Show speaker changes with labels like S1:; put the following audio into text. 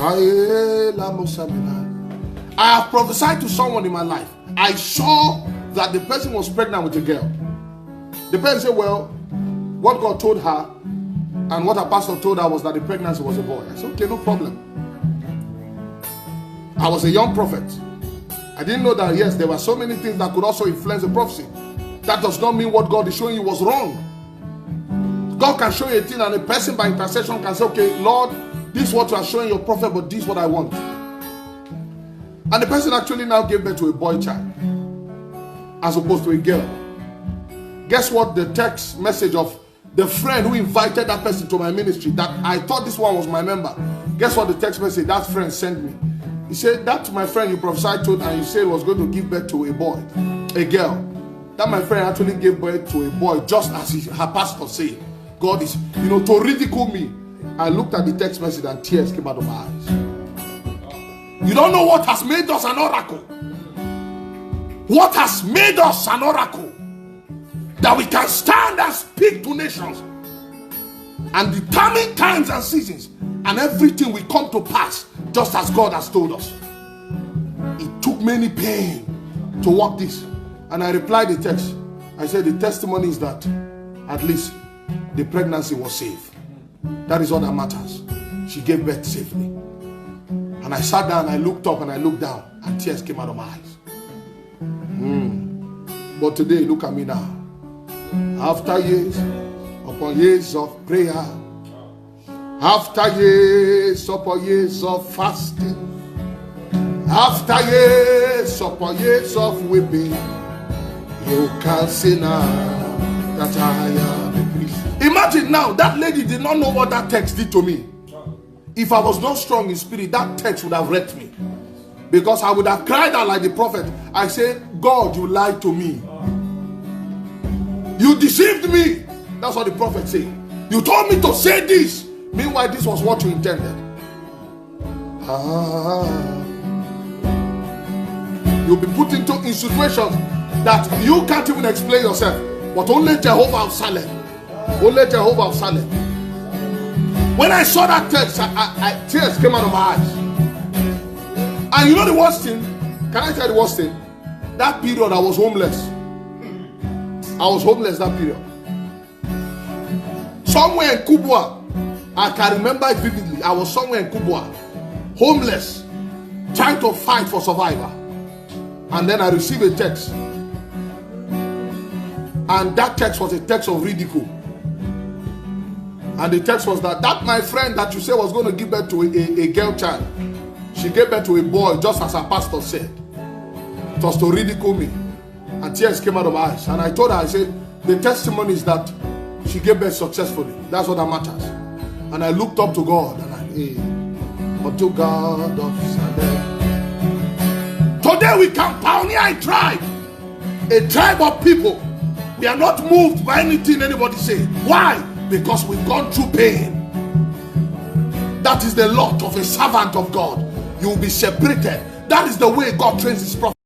S1: I have prophesied to someone in my life. I saw that the person was pregnant with a girl. The person said, well, what God told her and what her pastor told her was that the pregnancy was a boy. I said, okay, no problem. I was a young prophet. I didn't know that, yes, there were so many things that could also influence the prophecy. That does not mean what God is showing you was wrong. God can show you a thing and a person by intercession can say, okay, Lord, this is what you are showing your prophet, but this is what I want. And the person actually now gave birth to a boy child as opposed to a girl. Guess what? The text message of the friend who invited that person to my ministry, that I thought this one was my member. Guess what the text message that friend sent me? He said, that's my friend you prophesied to and you said was going to give birth to a boy, a girl. That my friend actually gave birth to a boy just as her pastor said. God is, to ridicule me. I looked at the text message and tears came out of my eyes. You don't know what has made us an oracle. What has made us an oracle? That we can stand and speak to nations and determine times and seasons, and everything will come to pass just as God has told us. It took many pain to work this. And I replied the text. I said the testimony is that at least the pregnancy was safe. That is all that matters. She gave birth safely. And I sat down, I looked up and I looked down, and tears came out of my eyes. But today, look at me now. After years upon years of prayer, after years upon years of fasting, after years upon years of weeping, you can see now that I am a priest. Imagine now, that lady did not know what that text did to me. If I was not strong in spirit, that text would have wrecked me. Because I would have cried out like the prophet. I said, God, you lied to me. You deceived me. That's what the prophet said. You told me to say this. Meanwhile, this was what you intended. You'll be put in situations that you can't even explain yourself. But only Jehovah of Salem. Only Jehovah of Salem. When I saw that text, tears came out of my eyes. And you know the worst thing? Can I tell you the worst thing? That period I was homeless. I was homeless that period. Somewhere in Kubwa, I can remember it vividly. I was somewhere in Kubwa, homeless, trying to fight for survival. And then I received a text. And that text was a text of ridicule. And the text was that my friend that you said was going to give birth to a girl child, she gave birth to a boy just as her pastor said. It was to ridicule me. And tears came out of my eyes. And I told her, I said, the testimony is that she gave birth successfully. That's what that matters. And I looked up to God and unto God of Salem. Today we can pioneer a tribe of people. We are not moved by anything anybody say. Why? Because we've gone through pain. That is the lot of a servant of God. You will be separated. That is the way God trains his prophet.